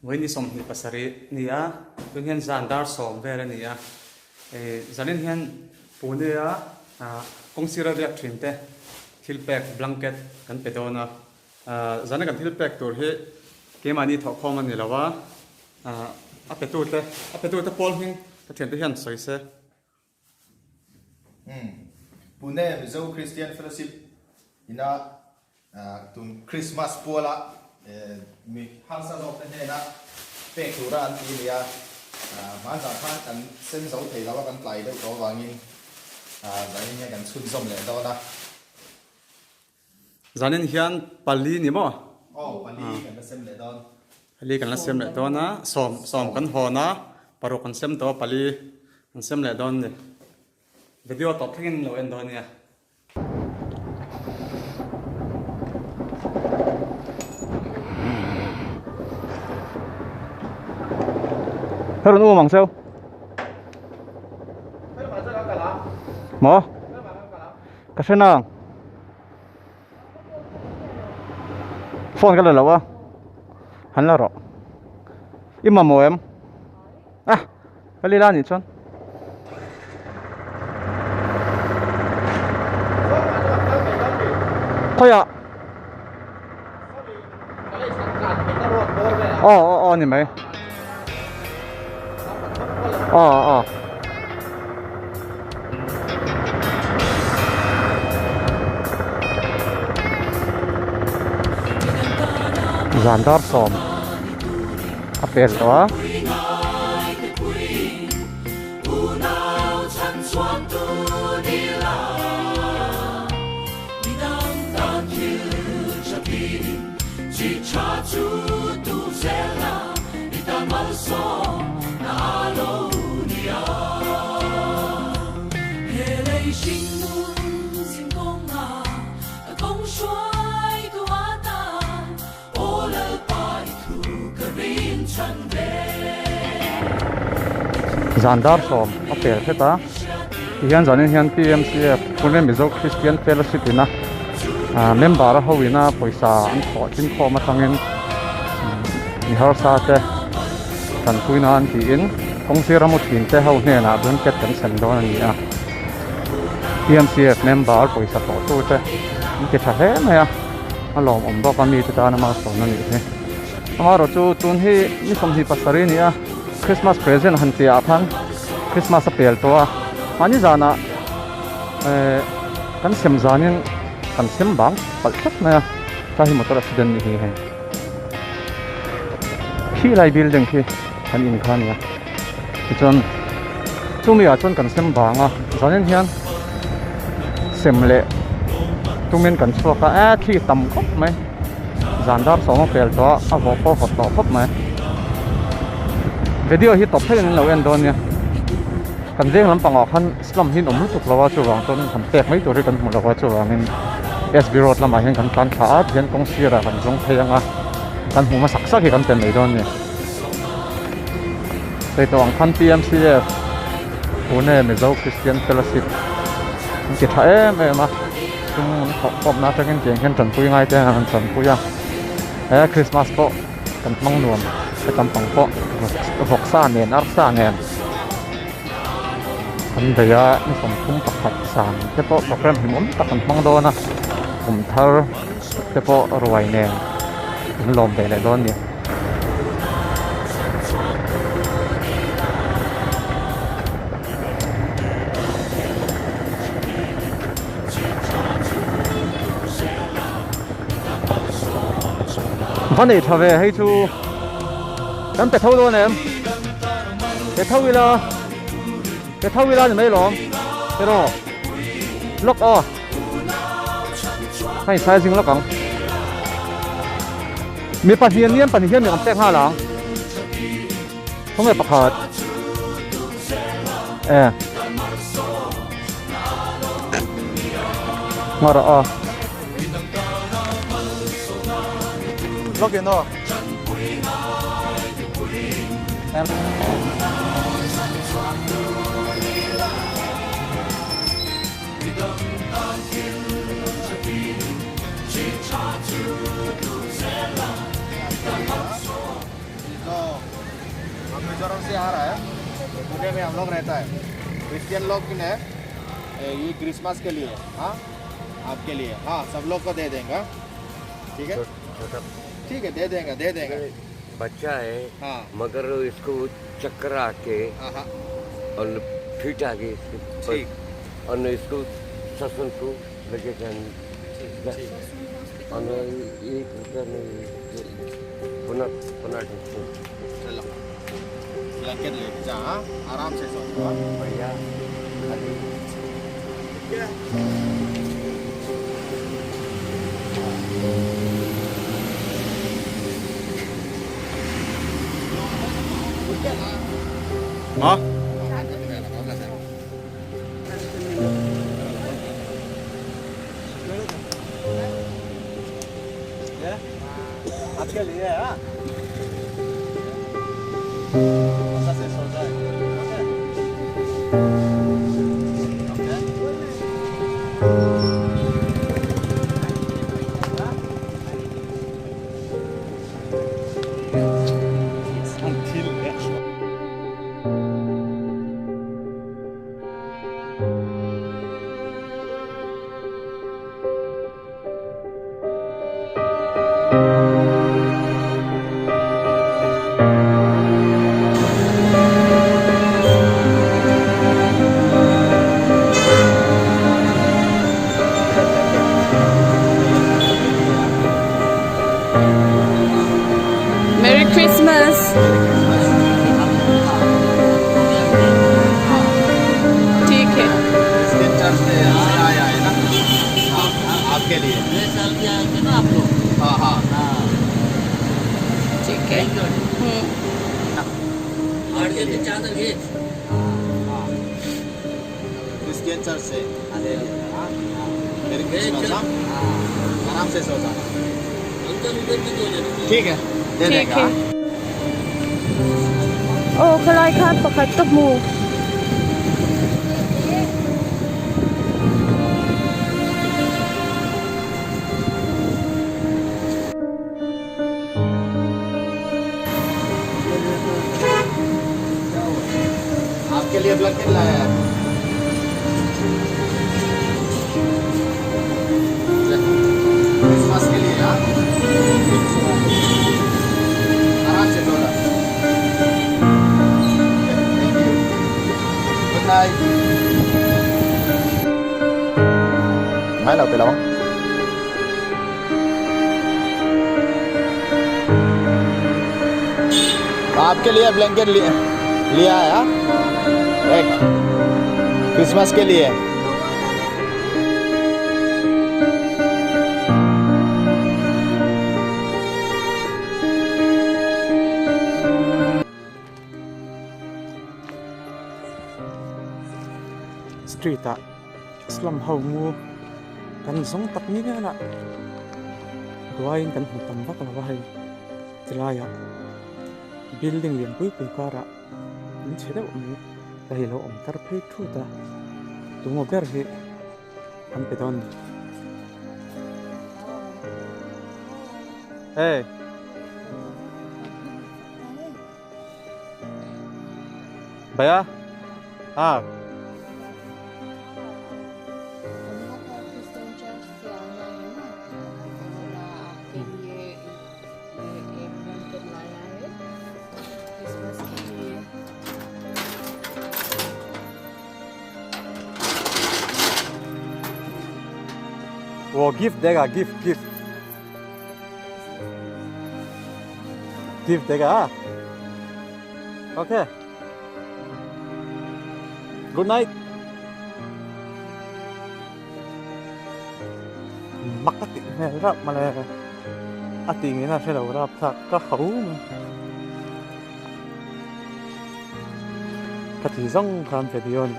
với ni som ni pasari nia tu hian zandar som vela nia zanin hian Pune kong sira riak thinte thilpek blanket kan pedona zana kan thilpek tur he kemani tho khom ani lawa apetute pol hing ta thian te hian soise Pune Mizo Christian Fellowship ina tun Christmas pola mi hansa dok te na pek tura an ti nia man sa khan kan sen zo thei lawa kan tlai de ko wangin zanin hian kan chun som le do na zanin hian pali ni mo pali kan sem le don pali kan sem le do na som kan ho na paro kan sem to pali kan sem le don ni video top thingin lo en do nia Hơn u mảng sâu. Mỏ. Cái xe nào? Phone cái là đâu? Hắn là rõ. Im mà mò em. Cái đi ra nhỉ chon. Thôi ạ. Nhỉ mày. Zandar som apel to Zandar som apel theta hian zanin hian PMCF Pune Mizo Christian Fellowship ina member hoina poisa an kho tin kho ma thangin ni har sa te kan kuina an ti in kong sira mo tin te ho ne na bun ket kan san do ani a PMCF member poisa to tu te ni ke tha he ma ya alom om do ka mi te ta na ma so na ni he amaro chu tun hi ni som hi pasari ni a Christmas present han tia phan Christmas apel to ani zana kan sem zanin kan sem bang pal thak na ta hi motor accident ni he hi lai building ki kan in khan ya chon chumi a chon kan sem banga zanin hian sem le tumen kan chhuaka thi tam khop mai zandar som apel to a vo po hot to khop mai video hi top thai lo en don ya kan jeng lam pangok khan slam hin om tuk lawa chu wang ton kan pek mai tori kan mu lawa chu wangin SB road lama hin kan tlan tha gen kong sira kan jong thayanga kan hu ma saksa ki kan ten mai don ni te to ang khan PMCF Pune Mizo Christian Fellowship ki tha em tung khop na ta gen jeng kan tan pui ngai te han tan pui ya Christmas ko kan mang nuam cái tấm bằng po vọc sa nền áp sa nền anh thấy á nó còn không tập thật sàn cái po program thì muốn tập thành mong đô na cùng thơ cái po rồi nền nó lòm về lại đón nhỉ vấn đề thà về hay chú Em phải thâu luôn em. Cái thâu villa thì mấy lắm. Cái đó. Lock off. Hay sai riêng lock không? Mi bản hiền mình làm tech ha lắm. Không phải bạc hạt. Ngồi đó. Lock in đó. Em पूरे में हम लोग रहता है। Christian लोग की है ये क्रिसमस के लिए, हाँ आपके लिए, हाँ सब लोग को दे देंगे, ठीक है ठीक है, दे देंगे। बच्चा है, हाँ मगर इसको चक्कर आके हाँ हाँ और फिट आ गई ठीक और इसको ससुर को लगे ठीक और एक पुनः चलो ब्लैंकेट लेके जा, हाँ आराम से सो भैया हाँ आपके लिए है, अच्छा से सो जाए, Merry Christmas. ठीक है। क्रिश्चियन चर्च से आया है ना, आपके लिए। हाँ हाँ ठीक है। क्रिश्चियन चर्च से मेरी क्रिसमस, हाँ आराम से सो जाना, ठीक है दे ठीक देंगे, है। हाँ?โอ้คลายคาดประคัดกับหมู आपके लिए ब्लैंकेट लाया है, क्रिसमस के लिए, हाँ आराम से सोना, गुड नाइट। मैं लाओ पिलाओ, आपके लिए ब्लैंकेट लिया है, हाँ? एक क्रिसमस के लिए। street a slum ho mu kan zong tak ni na duain kan hu tam bak la hai tilaya building lian pui pui kara in chede mu dai lo om tar phei thu ta tu mo ber hi am pe don hey भैया हाँ वो gift देगा gift देगा okay good night makati merap malah atingin na sila urap sa kahaum katizong kan pediyon